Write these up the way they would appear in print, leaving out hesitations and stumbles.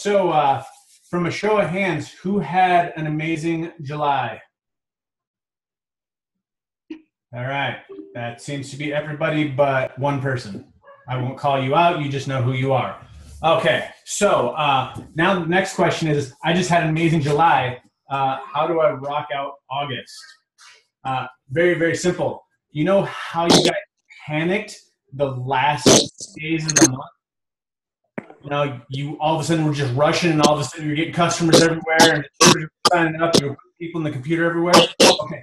So from a show of hands, who had an amazing July? All right. That seems to be everybody but one person. I won't call you out. You just know who you are. Okay. So now the next question is, I just had an amazing July. How do I rock out August? Very, very simple. You know how you guys panicked the last days of the month? You know, you all of a sudden were just rushing, and all of a sudden you're getting customers everywhere, and you're signing up, you're putting people in the computer everywhere. Okay.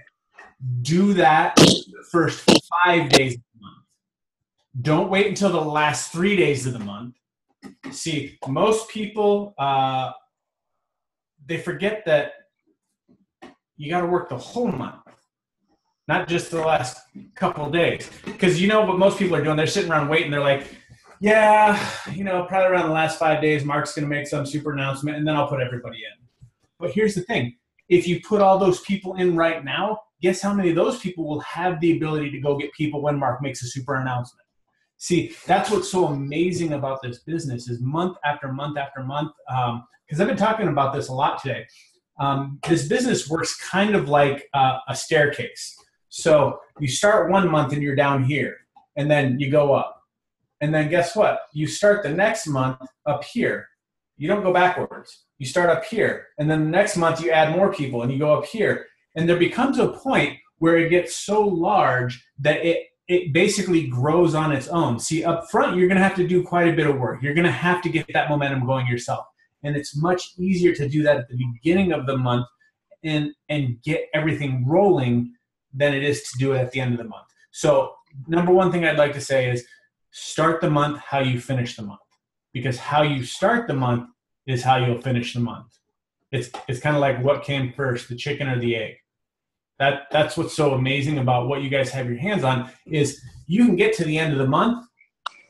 Do that the first 5 days of the month. Don't wait until the last 3 days of the month. See, most people, they forget that you got to work the whole month, not just the last couple of days. Because you know what most people are doing? They're sitting around waiting. They're like, yeah, you know, probably around the last 5 days, Mark's going to make some super announcement, and then I'll put everybody in. But here's the thing. If you put all those people in right now, guess how many of those people will have the ability to go get people when Mark makes a super announcement? See, that's what's so amazing about this business is month after month after month, because I've been talking about this a lot today. This business works kind of like a staircase. So you start one month and you're down here, and then you go up. And then guess what? You start the next month up here. You don't go backwards. You start up here. And then the next month you add more people and you go up here. And there becomes a point where it gets so large that it basically grows on its own. See, up front, you're going to have to do quite a bit of work. You're going to have to get that momentum going yourself. And it's much easier to do that at the beginning of the month and get everything rolling than it is to do it at the end of the month. So number one thing I'd like to say is start the month how you finish the month. Because how you start the month is how you'll finish the month. It's kind of like what came first, the chicken or the egg. That's what's so amazing about what you guys have your hands on is you can get to the end of the month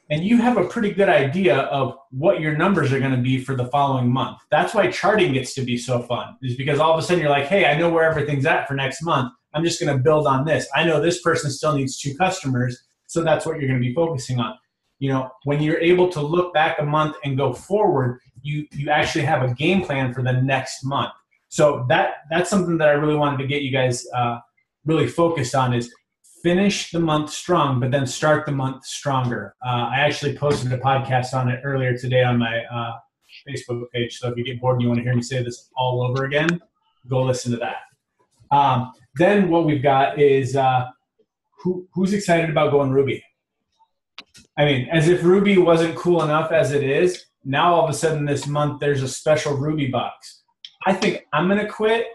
and you have a pretty good idea of what your numbers are going to be for the following month. That's why charting gets to be so fun, is because all of a sudden you're like, hey, I know where everything's at for next month. I'm just going to build on this. I know this person still needs 2 customers, so that's what you're going to be focusing on. You know, when you're able to look back a month and go forward, you actually have a game plan for the next month. So that's something that I really wanted to get you guys really focused on is finish the month strong, but then start the month stronger. I actually posted a podcast on it earlier today on my Facebook page. So if you get bored and you want to hear me say this all over again, go listen to that. Then what we've got is who's excited about going Ruby? I mean, as if Ruby wasn't cool enough as it is, now all of a sudden this month there's a special Ruby box. I think I'm going to quit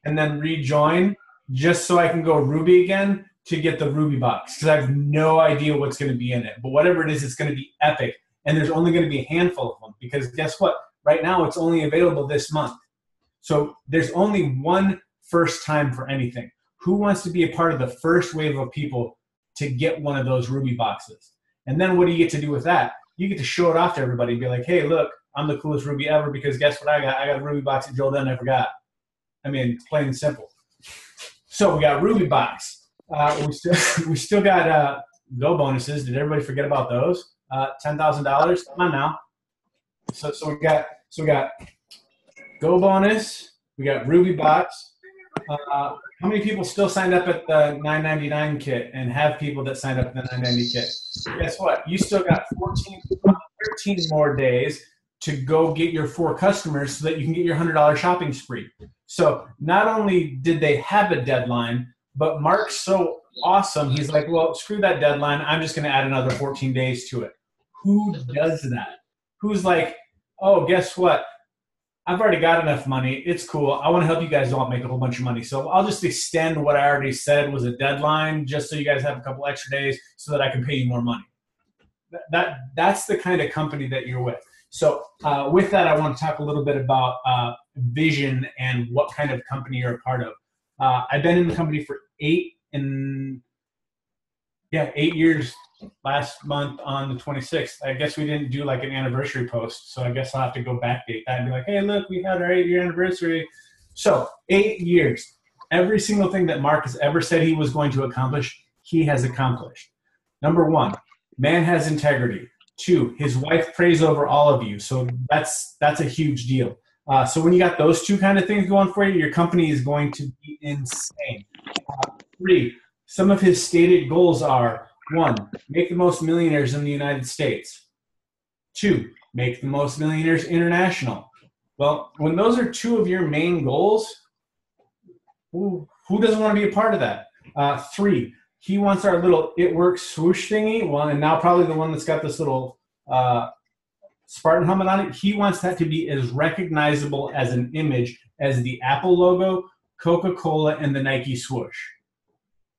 and then rejoin just so I can go Ruby again to get the Ruby box because I have no idea what's going to be in it. But whatever it is, it's going to be epic. And there's only going to be a handful of them because guess what? Right now it's only available this month. So there's only one first time for anything. Who wants to be a part of the first wave of people to get one of those Ruby boxes? And then what do you get to do with that? You get to show it off to everybody and be like, hey, look, I'm the coolest Ruby ever because guess what I got? I got a Ruby box that Joel Dunn never got. I mean, it's plain and simple. So we got Ruby box. We still got Go bonuses. Did everybody forget about those? $10,000. Come on now. So we got Go bonus. We got Ruby box. How many people still signed up at the $9.99 kit and have people that signed up at the $9.90 kit? Guess what? You still got 13 more days to go get your 4 customers so that you can get your $100 shopping spree. So not only did they have a deadline, but Mark's so awesome. He's like, well, screw that deadline. I'm just going to add another 14 days to it. Who does that? Who's like, oh, guess what? I've already got enough money. It's cool. I want to help you guys don't make a whole bunch of money. So I'll just extend what I already said was a deadline just so you guys have a couple extra days so that I can pay you more money. That's the kind of company that you're with. So with that, I want to talk a little bit about vision and what kind of company you're a part of. I've been in the company for 8 years. Last month on the 26th. I guess we didn't do like an anniversary post, so I guess I'll have to go backdate that and be like, hey, look, we had our 8-year anniversary. So 8 years. Every single thing that Mark has ever said he was going to accomplish, he has accomplished. Number 1, man has integrity. 2, his wife prays over all of you. So that's a huge deal. So when you got those two kind of things going for you, your company is going to be insane. 3, some of his stated goals are: 1, make the most millionaires in the United States. 2, make the most millionaires international. Well, when those are 2 of your main goals, who doesn't want to be a part of that? 3, he wants our little It Works swoosh thingy. Well, and now probably the one that's got this little Spartan helmet on it. He wants that to be as recognizable as an image as the Apple logo, Coca-Cola, and the Nike swoosh.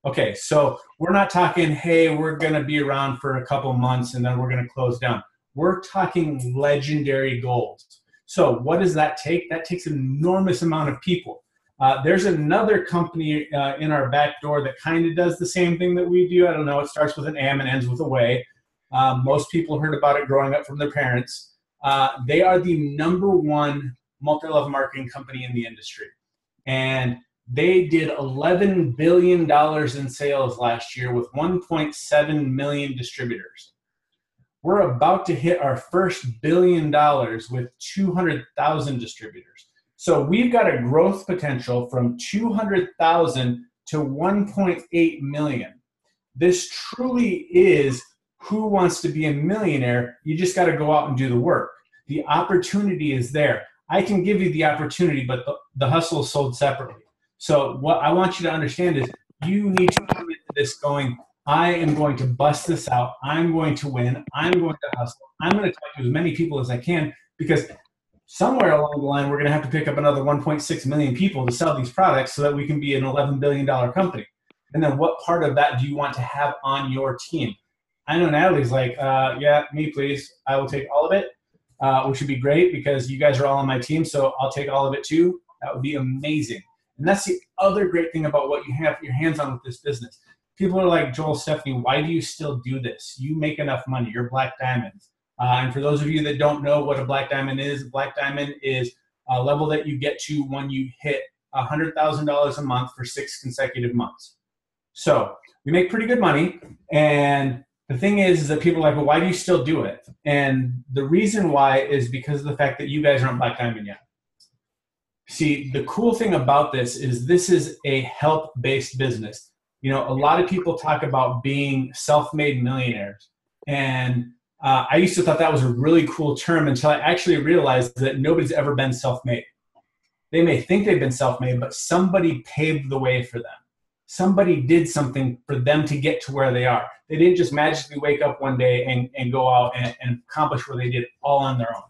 Okay, so we're not talking, hey, we're going to be around for a couple months and then we're going to close down. We're talking legendary goals. So what does that take? That takes an enormous amount of people. There's another company in our back door that kind of does the same thing that we do. I don't know. It starts with an M and ends with a way. Most people heard about it growing up from their parents. They are the #1 multi-level marketing company in the industry. And they did $11 billion in sales last year with 1.7 million distributors. We're about to hit our first $1 billion with 200,000 distributors. So we've got a growth potential from 200,000 to 1.8 million. This truly is who wants to be a millionaire. You just got to go out and do the work. The opportunity is there. I can give you the opportunity, but the hustle is sold separately. So what I want you to understand is you need to come into this going, I am going to bust this out. I'm going to win. I'm going to hustle. I'm going to talk to as many people as I can, because somewhere along the line, we're going to have to pick up another 1.6 million people to sell these products so that we can be an $11 billion company. And then what part of that do you want to have on your team? I know Natalie's like, yeah, me please. I will take all of it, which would be great because you guys are all on my team. So I'll take all of it too. That would be amazing. And that's the other great thing about what you have your hands on with this business. People are like, Joel, Stephanie, why do you still do this? You make enough money. You're Black Diamonds. And for those of you that don't know what a Black Diamond is a level that you get to when you hit $100,000 a month for 6 consecutive months. So we make pretty good money. And the thing is that people are like, well, why do you still do it? And the reason why is because of the fact that you guys aren't Black Diamond yet. See, the cool thing about this is a help-based business. You know, a lot of people talk about being self-made millionaires. And I used to thought that was a really cool term until I actually realized that nobody's ever been self-made. They may think they've been self-made, but somebody paved the way for them. Somebody did something for them to get to where they are. They didn't just magically wake up one day and go out and accomplish what they did all on their own.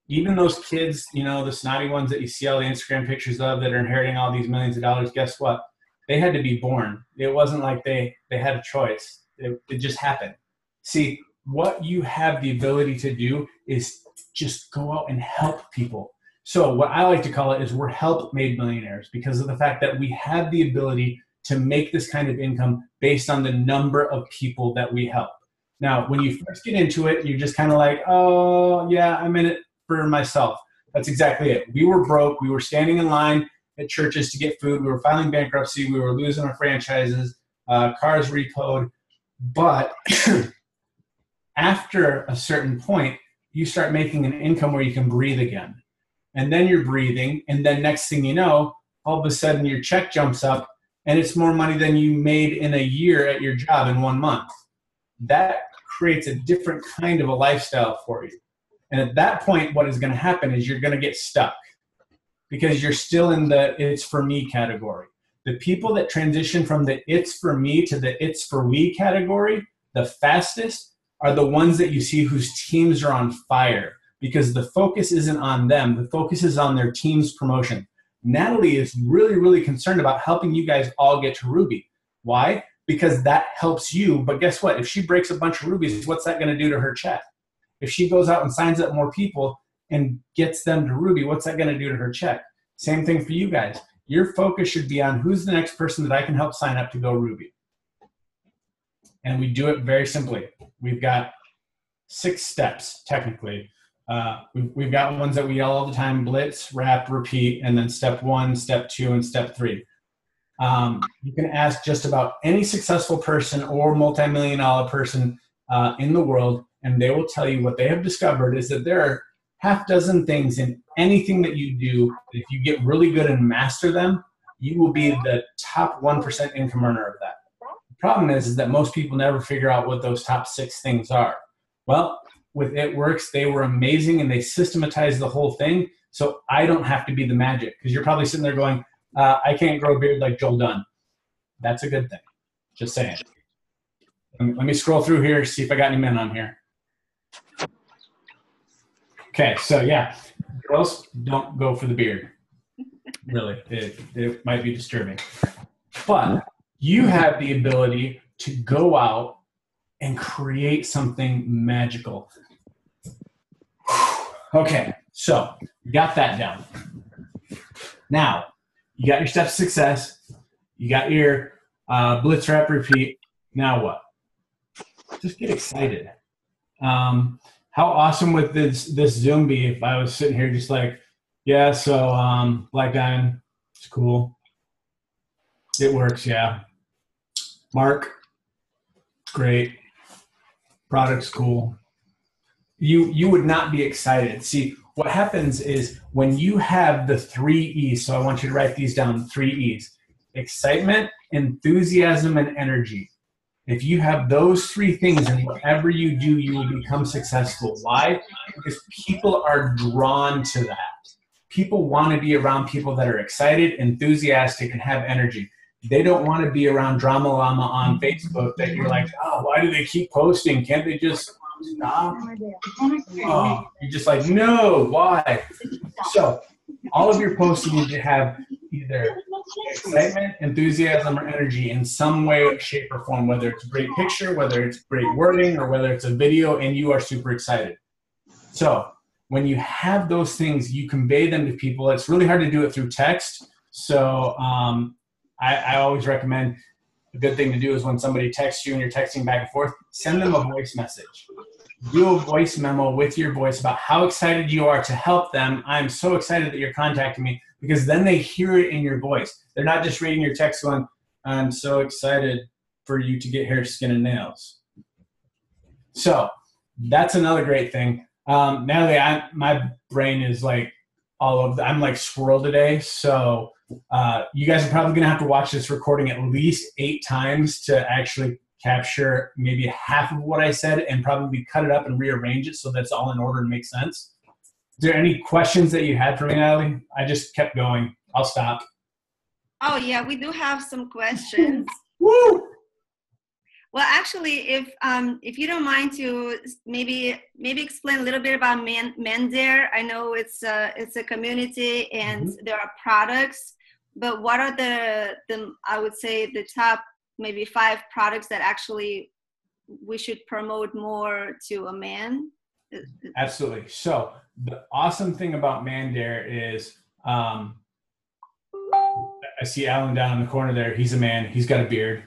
Even those kids, you know, the snotty ones that you see all the Instagram pictures of that are inheriting all these millions of dollars, guess what? They had to be born. It wasn't like they had a choice. It just happened. See, what you have the ability to do is just go out and help people. So what I like to call it is we're help-made millionaires because of the fact that we have the ability to make this kind of income based on the number of people that we help. Now, when you first get into it, you're just kind of like, oh, yeah, I'm in it for myself. That's exactly it. We were broke. We were standing in line at churches to get food. We were filing bankruptcy. We were losing our franchises, cars repoed. But after a certain point, you start making an income where you can breathe again. And then you're breathing. And then next thing you know, all of a sudden your check jumps up and it's more money than you made in a year at your job in 1 month. That creates a different kind of a lifestyle for you. And at that point, what is going to happen is you're going to get stuck because you're still in the it's for me category. The people that transition from the it's for me to the it's for we category the fastest are the ones that you see whose teams are on fire because the focus isn't on them. The focus is on their team's promotion. Natalie is really, really concerned about helping you guys all get to Ruby. Why? Because that helps you. But guess what? If she breaks a bunch of rubies, what's that going to do to her check? If she goes out and signs up more people and gets them to Ruby, what's that going to do to her check? Same thing for you guys. Your focus should be on who's the next person that I can help sign up to go Ruby. And we do it very simply. We've got 6 steps, technically. We've got ones that we yell all the time: blitz, wrap, repeat, and then step 1, step 2, and step 3. You can ask just about any successful person or multi-million-dollar person in the world, and they will tell you what they have discovered is that there are half dozen things in anything that you do. If you get really good and master them, you will be the top 1% income earner of that. The problem is that most people never figure out what those top 6 things are. Well, with It Works, they were amazing and they systematized the whole thing. So I don't have to be the magic, because you're probably sitting there going, I can't grow a beard like Joel Dunn. That's a good thing. Just saying. Let me scroll through here, see if I got any men on here. Okay, so yeah, girls, don't go for the beard. Really, it might be disturbing. But you have the ability to go out and create something magical. Okay, so you got that down. Now, you got your steps to success. You got your blitz, rep, repeat. Now what? Just get excited. How awesome would this Zoom be if I was sitting here just like, yeah, so Black Diamond, it's cool. It works, yeah. Mark, great. Product's cool. You would not be excited. See, what happens is when you have the 3 E's, so I want you to write these down, 3 E's, excitement, enthusiasm, and energy. If you have those 3 things in whatever you do, you will become successful. Why? Because people are drawn to that. People want to be around people that are excited, enthusiastic, and have energy. They don't want to be around drama llama on Facebook that you're like, oh, why do they keep posting? Can't they just stop? Oh, you're just like, no, why? So all of your posts need to have either excitement, enthusiasm, or energy in some way, shape, or form, whether it's a great picture, whether it's great wording, or whether it's a video and you are super excited. So when you have those things, you convey them to people. It's really hard to do it through text. So I always recommend a good thing to do is when somebody texts you and you're texting back and forth, send them a voice message. Do a voice memo with your voice about how excited you are to help them. I'm so excited that you're contacting me, because then they hear it in your voice. They're not just reading your text going, I'm so excited for you to get hair, skin, and nails. So that's another great thing. Natalie, my brain is like I'm like squirrel today. So you guys are probably going to have to watch this recording at least 8 times to actually capture maybe half of what I said and probably cut it up and rearrange it so that's all in order and makes sense. Is there any questions that you had for me, Natalie? I just kept going. I'll stop. Oh, yeah, we do have some questions. Woo! Well, actually, if you don't mind to maybe explain a little bit about Mandare. I know it's a community and there are products, but what are the I would say the top maybe 5 products that actually we should promote more to a man? Absolutely. So the awesome thing about Mandare is I see Alan down in the corner there. He's a man. He's got a beard.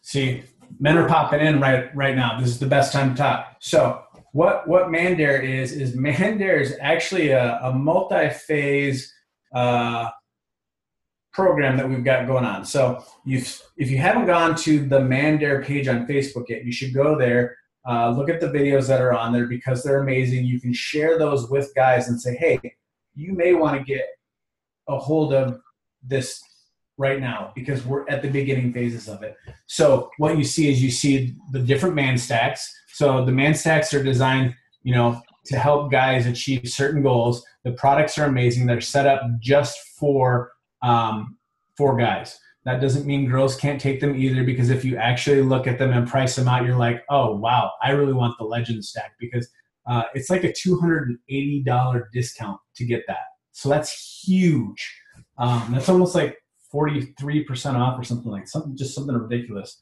See, men are popping in right now. This is the best time to talk. So what Mandare is Mandare is actually a multi-phase program that we've got going on. So if you haven't gone to the Mandare page on Facebook yet, you should go there. Look at the videos that are on there because they're amazing. You can share those with guys and say, hey, you may want to get a hold of this right now because we're at the beginning phases of it. So what you see is you see the different man stacks. So the man stacks are designed, to help guys achieve certain goals. The products are amazing. They're set up just for guys. That doesn't mean girls can't take them either, because if you actually look at them and price them out, you're like, oh, wow, I really want the Legend stack because it's like a $280 discount to get that. So that's huge. That's almost like 43% off or something something ridiculous.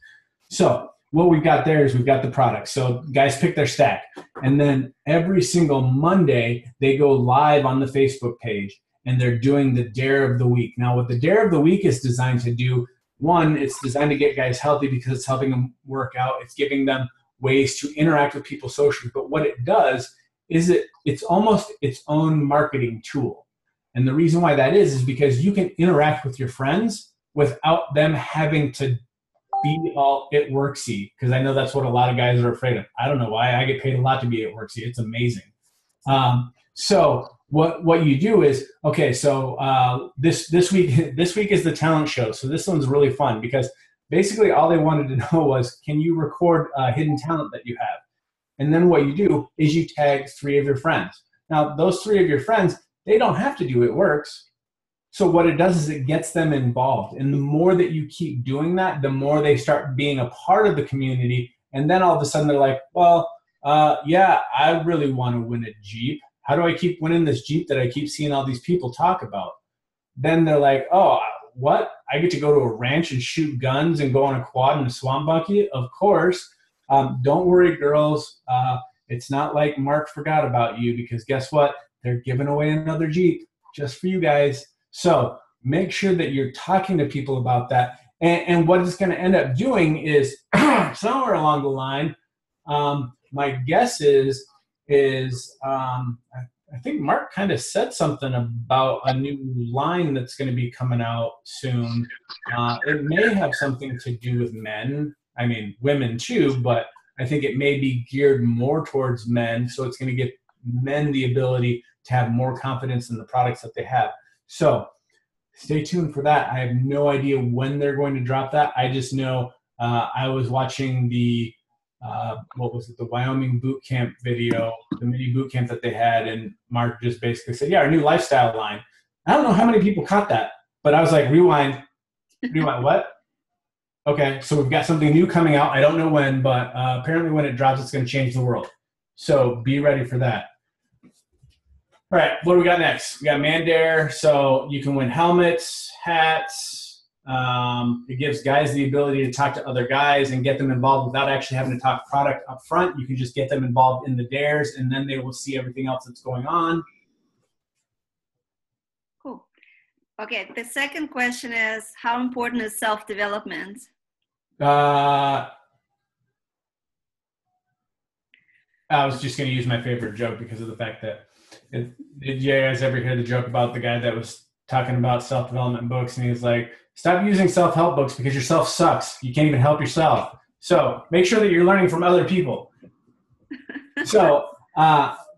So what we've got there is we've got the product. So guys pick their stack. And then every single Monday, they go live on the Facebook page and they're doing the Dare of the Week. Now, what the Dare of the Week is designed to do, one, it's designed to get guys healthy because it's helping them work out. It's giving them ways to interact with people socially. But what it does is it's almost its own marketing tool. And the reason why that is because you can interact with your friends without them having to be all it worksy, because I know that's what a lot of guys are afraid of. I don't know why. I get paid a lot to be it worksy. It's amazing. So what you do is, okay, so this week is the talent show. So this one's really fun because basically all they wanted to know was, can you record a hidden talent that you have? And then what you do is you tag 3 of your friends. Now, those 3 of your friends, they don't have to do It Works. So what it does is it gets them involved. And the more that you keep doing that, the more they start being a part of the community. And then all of a sudden they're like, well, yeah, I really want to win a Jeep. How do I keep winning this Jeep that I keep seeing all these people talk about? Then they're like, oh, what? I get to go to a ranch and shoot guns and go on a quad in a swamp bucket? Of course. Don't worry, girls. It's not like Mark forgot about you, because guess what? They're giving away another Jeep just for you guys. So make sure that you're talking to people about that. And what it's going to end up doing is somewhere along the line, my guess is I think Mark kind of said something about a new line that's going to be coming out soon. It may have something to do with men. I mean, women too, but I think it may be geared more towards men. So it's going to give men the ability to have more confidence in the products that they have. So stay tuned for that. I have no idea when they're going to drop that. I just know I was watching the the Wyoming boot camp video, the mini boot camp that they had, and Mark just basically said, yeah, our new lifestyle line. I don't know how many people caught that, but I was like, rewind, what? Okay, so we've got something new coming out. I don't know when, but apparently when it drops, it's going to change the world. So be ready for that. All right, what do we got next? We got Mandare, so you can win helmets, hats. It gives guys the ability to talk to other guys and get them involved without actually having to talk product up front. You can just get them involved in the dares, and then they will see everything else that's going on. Cool. Okay, the second question is, how important is self-development? I was just going to use my favorite joke because of the fact that, did you guys ever hear the joke about the guy that was talking about self-development books, and he was like, stop using self-help books because yourself sucks. You can't even help yourself. So make sure that you're learning from other people. So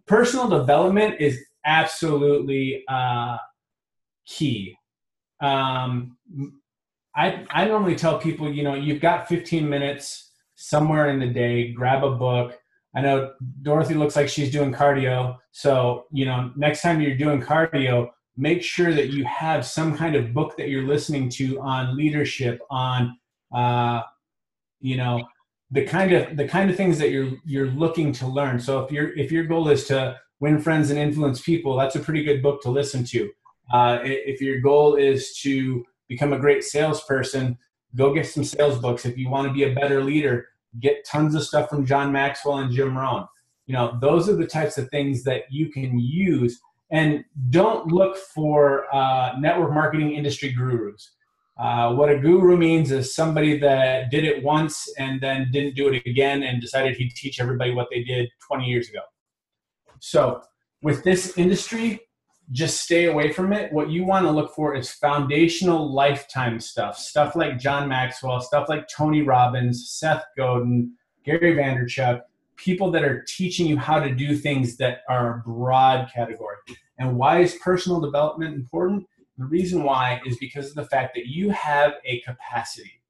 personal development is absolutely key. I normally tell people, you've got 15 minutes somewhere in the day, grab a book. I know Dorothy looks like she's doing cardio. So, next time you're doing cardio, make sure that you have some kind of book that you're listening to on leadership, on, the kind of things that you're looking to learn. So if your goal is to win friends and influence people, that's a pretty good book to listen to. If your goal is to become a great salesperson, go get some sales books. If you want to be a better leader, get tons of stuff from John Maxwell and Jim Rohn. Those are the types of things that you can use. And don't look for network marketing industry gurus. What a guru means is somebody that did it once and then didn't do it again and decided he'd teach everybody what they did 20 years ago. So with this industry, just stay away from it. What you want to look for is foundational lifetime stuff like John Maxwell, stuff like Tony Robbins, Seth Godin, Gary Vaynerchuk, people that are teaching you how to do things that are a broad category. And why is personal development important? The reason why is because of the fact that you have a capacity.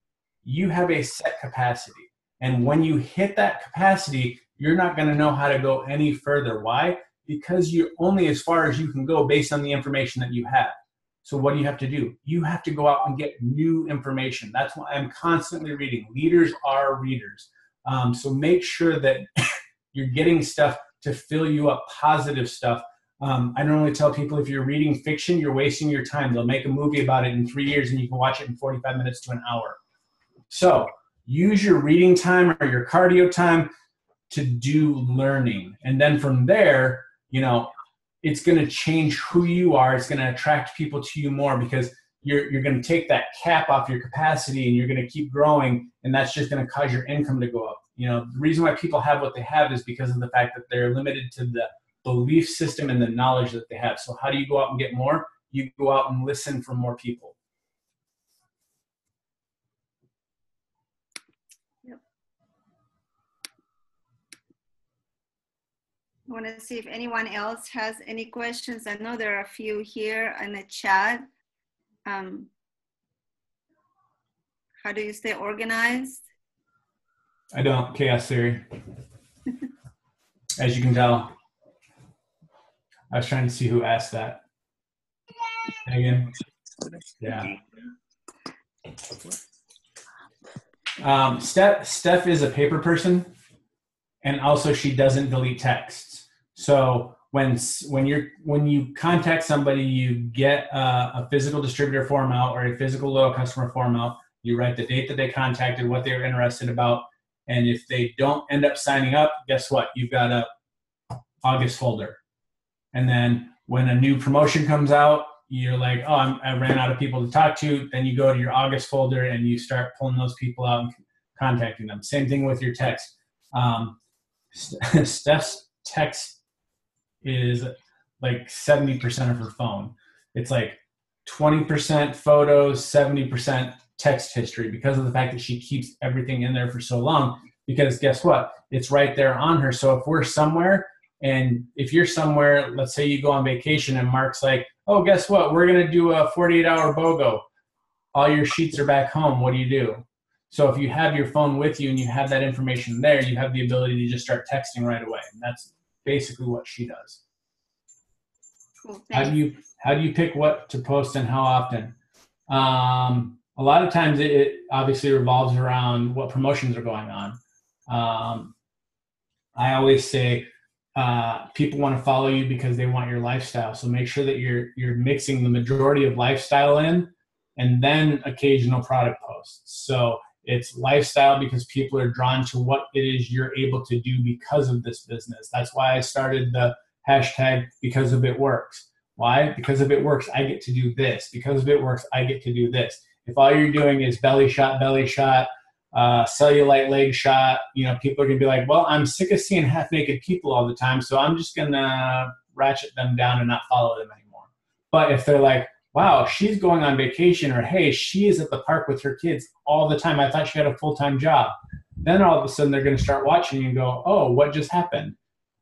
You have a set capacity. And when you hit that capacity, you're not going to know how to go any further. Why? Because you're only as far as you can go based on the information that you have. So what do you have to do? You have to go out and get new information. That's why I'm constantly reading. Leaders are readers. So make sure that you're getting stuff to fill you up, positive stuff. I normally tell people, if you're reading fiction, you're wasting your time. They'll make a movie about it in 3 years and you can watch it in 45 minutes to an hour. So use your reading time or your cardio time to do learning. And then from there, it's going to change who you are. It's going to attract people to you more because you're going to take that cap off your capacity and you're going to keep growing. And that's just going to cause your income to go up. The reason why people have what they have is because of the fact that they're limited to the belief system and the knowledge that they have. So how do you go out and get more? You go out and listen from more people. I want to see if anyone else has any questions. I know there are a few here in the chat. How do you stay organized? I don't. Chaos theory. As you can tell. I was trying to see who asked that. Megan? Yeah. Steph is a paper person, and also she doesn't delete texts. So when you contact somebody, you get a physical distributor form out or a physical loyal customer form out. You write the date that they contacted, what they were interested about, and if they don't end up signing up, guess what? You've got a August folder. And then when a new promotion comes out, you're like, oh, I ran out of people to talk to. Then you go to your August folder and you start pulling those people out and contacting them. Same thing with your text. Steph's text is like 70% of her phone. It's like 20% photos, 70% text history because of the fact that she keeps everything in there for so long. Because guess what? It's right there on her. So if we're somewhere, and if you're somewhere, let's say you go on vacation and Mark's like, oh, guess what? We're going to do a 48-hour BOGO. All your sheets are back home. What do you do? So if you have your phone with you and you have that information there, you have the ability to just start texting right away. And that's basically what she does. Cool, how do you pick what to post and how often? A lot of times it obviously revolves around what promotions are going on. I always say, people want to follow you because they want your lifestyle. So make sure that you're mixing the majority of lifestyle in and then occasional product posts. So it's lifestyle because people are drawn to what it is you're able to do because of this business. That's why I started the hashtag because of it works. Why? Because if it works, I get to do this. Because if it works, I get to do this. If all you're doing is belly shot, cellulite leg shot, people are going to be like, well, I'm sick of seeing half naked people all the time, so I'm just going to ratchet them down and not follow them anymore. But if they're like, wow, she's going on vacation, or hey, she is at the park with her kids all the time, I thought she had a full-time job, then all of a sudden they're going to start watching you and go, oh, what just happened?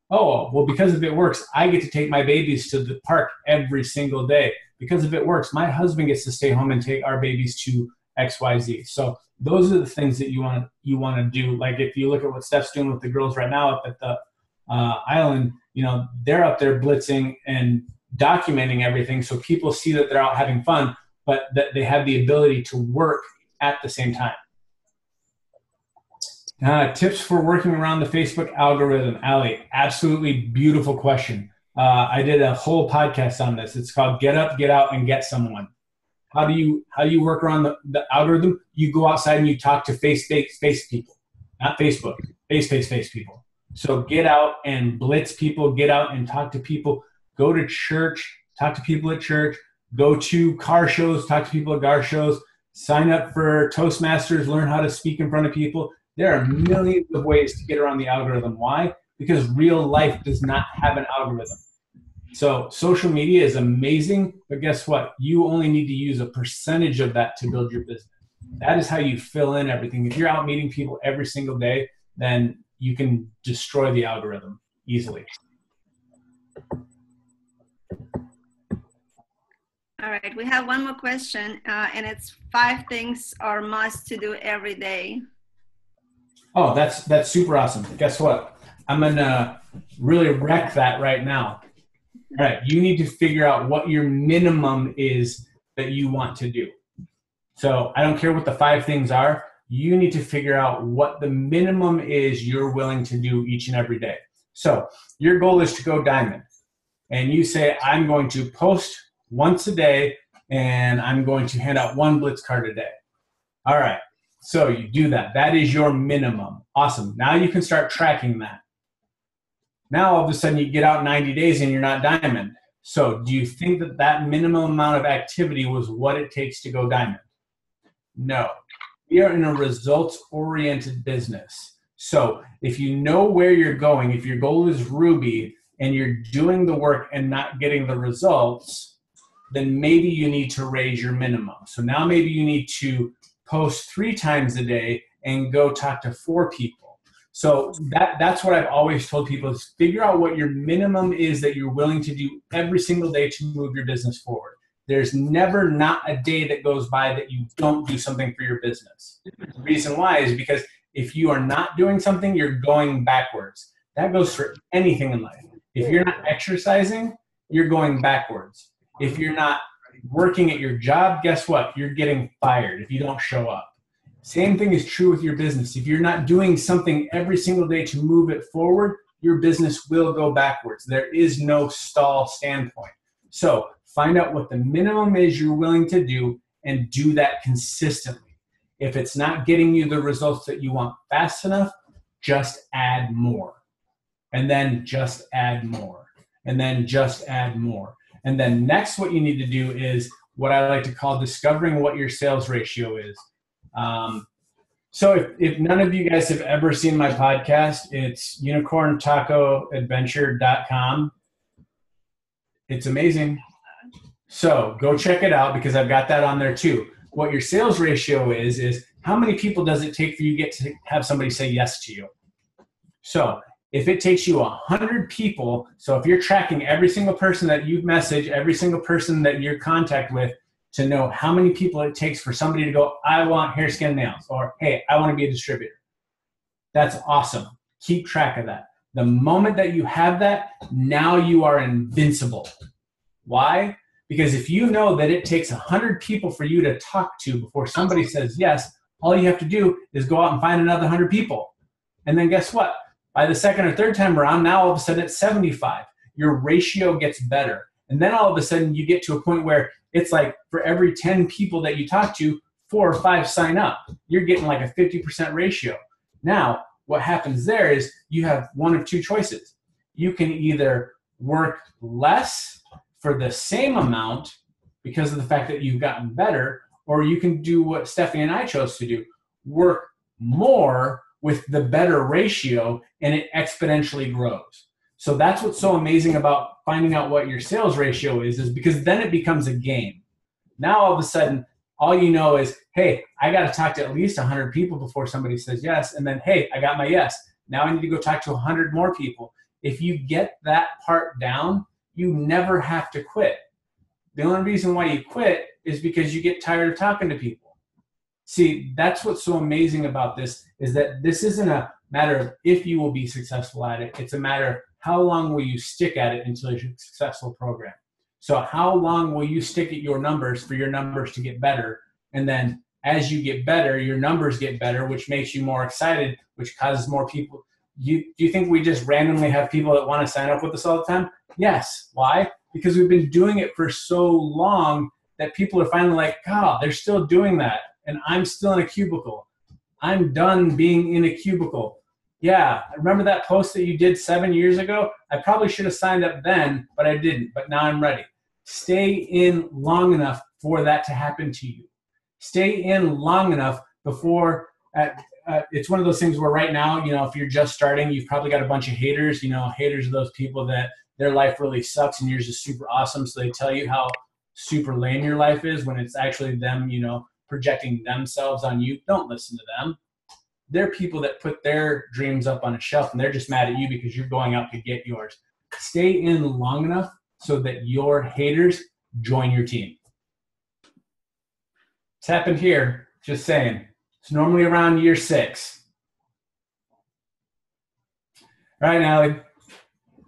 Oh, well, because if it works, I get to take my babies to the park every single day. Because if it works, my husband gets to stay home and take our babies to XYZ. So those are the things that you want to do. Like if you look at what Steph's doing with the girls right now up at the island, they're up there blitzing and documenting everything so people see that they're out having fun, but that they have the ability to work at the same time. Tips for working around the Facebook algorithm. Allie, absolutely beautiful question. I did a whole podcast on this. It's called Get Up, Get Out, and Get Someone. How do you work around the algorithm? You go outside and you talk to face people, not Facebook, face people. So get out and blitz people, get out and talk to people, go to church, talk to people at church, go to car shows, talk to people at car shows, sign up for Toastmasters, learn how to speak in front of people. There are millions of ways to get around the algorithm. Why? Because real life does not have an algorithm. So social media is amazing, but guess what? You only need to use a percentage of that to build your business. That is how you fill in everything. If you're out meeting people every single day, then you can destroy the algorithm easily. All right, we have one more question, and it's 5 things are must to do every day. Oh, that's super awesome. Guess what? I'm going to really wreck that right now. All right, you need to figure out what your minimum is that you want to do. So I don't care what the 5 things are. You need to figure out what the minimum is you're willing to do each and every day. So your goal is to go diamond. And you say, I'm going to post once a day, and I'm going to hand out 1 blitz card a day. All right, so you do that. That is your minimum. Awesome. Now you can start tracking that. Now, all of a sudden, you get out 90 days and you're not diamond. So do you think that that minimum amount of activity was what it takes to go diamond? No. We are in a results-oriented business. So if you know where you're going, if your goal is Ruby and you're doing the work and not getting the results, then maybe you need to raise your minimum. So now maybe you need to post 3 times a day and go talk to 4 people. So that's what I've always told people is figure out what your minimum is that you're willing to do every single day to move your business forward. There's never not a day that goes by that you don't do something for your business. The reason why is because if you are not doing something, you're going backwards. That goes for anything in life. If you're not exercising, you're going backwards. If you're not working at your job, guess what? You're getting fired if you don't show up. Same thing is true with your business. If you're not doing something every single day to move it forward, your business will go backwards. There is no stall standpoint. So find out what the minimum is you're willing to do and do that consistently. If it's not getting you the results that you want fast enough, just add more. And then just add more. And then just add more. And then next what you need to do is what I like to call discovering what your sales ratio is. So if none of you guys have ever seen my podcast, it's unicorntacoadventure.com. It's amazing. So go check it out because I've got that on there too. What your sales ratio is how many people does it take for you to get to have somebody say yes to you? So if it takes you 100 people, so if you're tracking every single person that you message, every single person that you're in contact with, to know how many people it takes for somebody to go, I want hair, skin, nails, or hey, I want to be a distributor. That's awesome. Keep track of that. The moment that you have that, now you are invincible. Why? Because if you know that it takes 100 people for you to talk to before somebody says yes, all you have to do is go out and find another 100 people. And then guess what? By the second or third time around, now all of a sudden it's 75. Your ratio gets better. And then all of a sudden you get to a point where it's like for every 10 people that you talk to, 4 or 5 sign up. You're getting like a 50% ratio. Now, what happens there is you have one of two choices. You can either work less for the same amount because of the fact that you've gotten better, or you can do what Stephanie and I chose to do, work more with the better ratio, and it exponentially grows. So that's what's so amazing about finding out what your sales ratio is because then it becomes a game. Now all of a sudden, all you know is, hey, I got to talk to at least 100 people before somebody says yes. And then, hey, I got my yes. Now I need to go talk to 100 more people. If you get that part down, you never have to quit. The only reason why you quit is because you get tired of talking to people. See, that's what's so amazing about this is that this isn't a matter of if you will be successful at it. It's a matter of how long will you stick at it until it's a successful program. So how long will you stick at your numbers for your numbers to get better? And then as you get better, your numbers get better, which makes you more excited, which causes more people. Do you think we just randomly have people that want to sign up with us all the time? Yes. Why? Because we've been doing it for so long that people are finally like, God, they're still doing that. And I'm still in a cubicle. I'm done being in a cubicle. Yeah, remember that post that you did 7 years ago? I probably should have signed up then, but I didn't. But now I'm ready. Stay in long enough for that to happen to you. Stay in long enough before it's one of those things where right now, if you're just starting, you've probably got a bunch of haters. Haters are those people that their life really sucks and yours is super awesome. So they tell you how super lame your life is when it's actually them, projecting themselves on you. Don't listen to them. They're people that put their dreams up on a shelf and they're just mad at you because you're going out to get yours. Stay in long enough so that your haters join your team. It's happened here, just saying. It's normally around year 6. All right, Allie,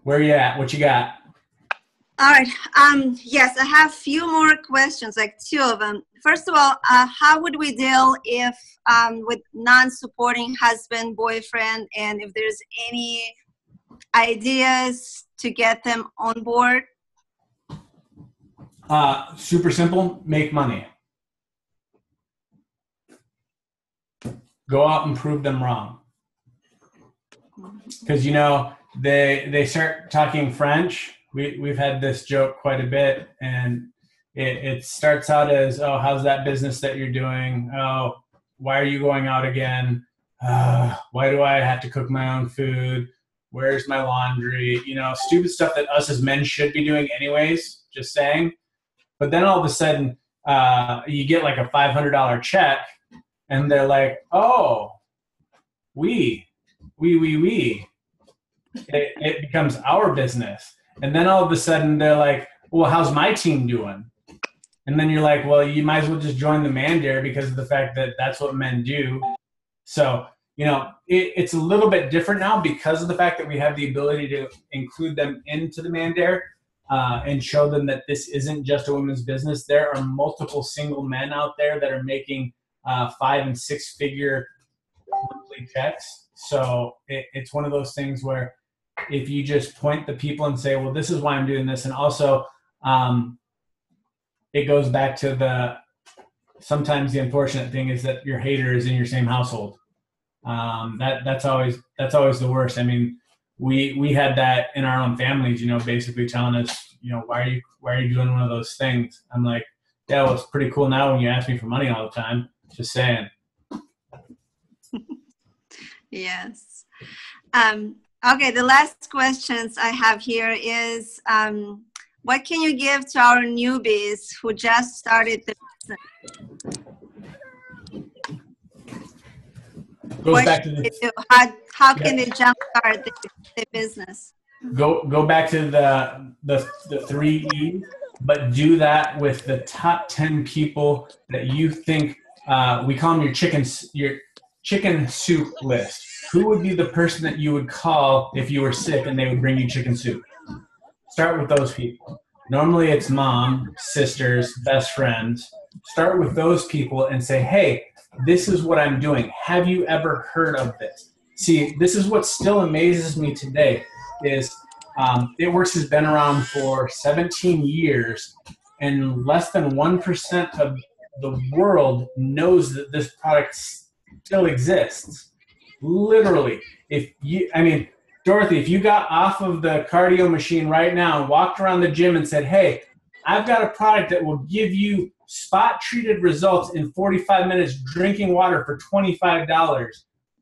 where are you at? What you got? All right. Yes, I have a few more questions, like 2 of them. First of all, how would we deal if with non-supporting husband, boyfriend, and if there's any ideas to get them on board? Super simple. Make money. Go out and prove them wrong. Because, they start talking French. We've had this joke quite a bit, and it starts out as, oh, how's that business that you're doing? Oh, why are you going out again? Why do I have to cook my own food? Where's my laundry? Stupid stuff that us as men should be doing anyways, just saying. But then all of a sudden, you get like a $500 check, and they're like, oh, oui, we. It becomes our business. And then all of a sudden they're like, well, how's my team doing? And then you're like, well, you might as well just join the man dare because of the fact that that's what men do. So, you know, it's a little bit different now because of the fact that we have the ability to include them into the man dare and show them that this isn't just a women's business. There are multiple single men out there that are making 5 and 6 figure monthly checks. So it's one of those things where if you just point the people and say, well, this is why I'm doing this. And also it goes back to sometimes the unfortunate thing is that your hater is in your same household. That's always the worst. I mean, we had that in our own families, you know, basically telling us, you know, why are you doing one of those things? I'm like, yeah, well, it's pretty cool now when you ask me for money all the time. Just saying. Yes. Okay, the last questions I have here is, what can you give to our newbies who just started the business? Goes back to how can they jumpstart the business? Go back to the 3 E's, but do that with the top 10 people that you think we call them your chicken soup list. Who would be the person that you would call if you were sick and they would bring you chicken soup? Start with those people. Normally it's mom, sisters, best friends. Start with those people and say, hey, this is what I'm doing. Have you ever heard of this? See, this is what still amazes me today is It Works has been around for 17 years and less than 1% of the world knows that this product still exists. Literally. Dorothy, if you got off of the cardio machine right now and walked around the gym and said, hey, I've got a product that will give you spot-treated results in 45 minutes drinking water for $25.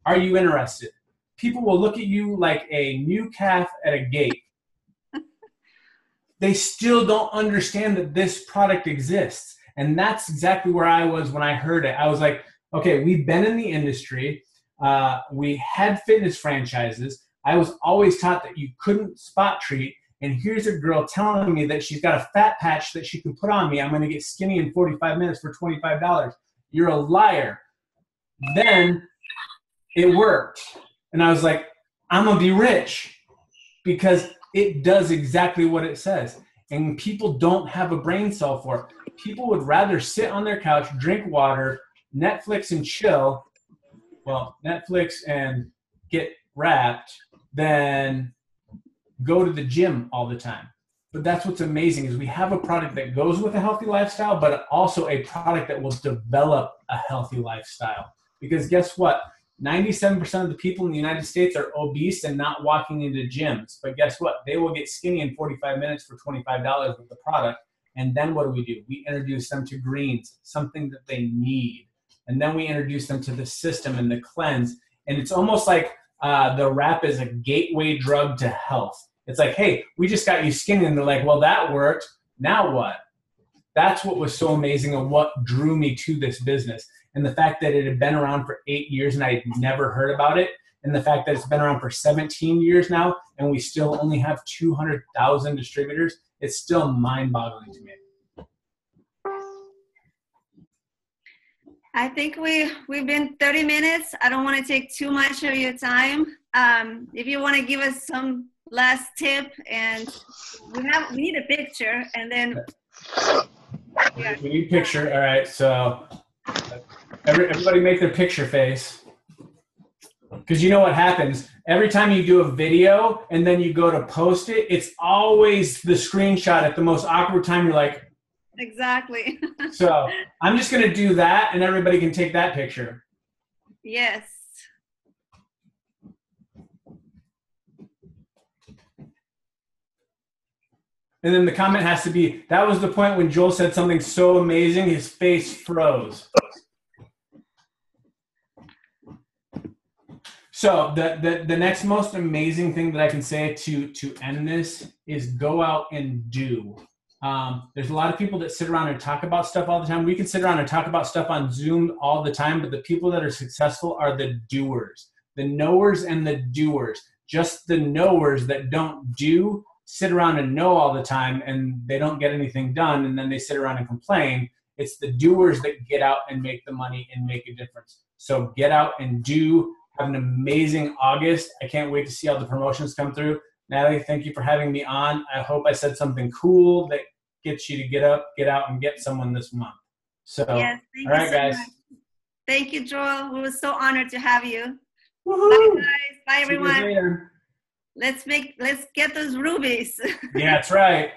Are you interested? People will look at you like a new calf at a gate. They still don't understand that this product exists. And that's exactly where I was when I heard it. I was like, okay, we've been in the industry. We had fitness franchises. I was always taught that you couldn't spot treat. And here's a girl telling me that she's got a fat patch that she can put on me. I'm going to get skinny in 45 minutes for $25. You're a liar. Then it worked. And I was like, I'm going to be rich because it does exactly what it says. And people don't have a brain cell for it. People would rather sit on their couch, drink water, Netflix and chill. Well, Netflix and get wrapped than go to the gym all the time. But that's what's amazing is we have a product that goes with a healthy lifestyle, but also a product that will develop a healthy lifestyle. Because guess what? 97% of the people in the United States are obese and not walking into gyms. But guess what? They will get skinny in 45 minutes for $25 with the product. And then what do? We introduce them to greens, something that they need. And then we introduce them to the system and the cleanse. And it's almost like the wrap is a gateway drug to health. It's like, hey, we just got you skinny. And they're like, well, that worked. Now what? That's what was so amazing and what drew me to this business. And the fact that it had been around for 8 years and I had never heard about it. And the fact that it's been around for 17 years now and we still only have 200,000 distributors, it's still mind-boggling to me. I think we've been 30 minutes. I don't want to take too much of your time. If you want to give us some last tip, and we need a picture, and then yeah. We need a picture. All right, so everybody make their picture face, because you know what happens every time you do a video and then you go to post it. It's always the screenshot at the most awkward time. You're like, exactly. So I'm just going to do that and everybody can take that picture. Yes. And then the comment has to be, that was the point when Joel said something so amazing, his face froze. So the next most amazing thing that I can say to end this is go out and do. There's a lot of people that sit around and talk about stuff all the time. We can sit around and talk about stuff on Zoom all the time, but the people that are successful are the doers. the knowers and the doers. Just the knowers that don't do sit around and know all the time and they don't get anything done, and then they sit around and complain. It's the doers that get out and make the money and make a difference. So get out and do. Have an amazing August. I can't wait to see all the promotions come through. Natalie, thank you for having me on. I hope I said something cool that gets you to get up, get out, and get someone this month. So, yes, all right, guys. Much. Thank you, Joel. We were so honored to have you. Woohoo! Bye, guys. Bye, everyone. Let's get those rubies. Yeah, that's right.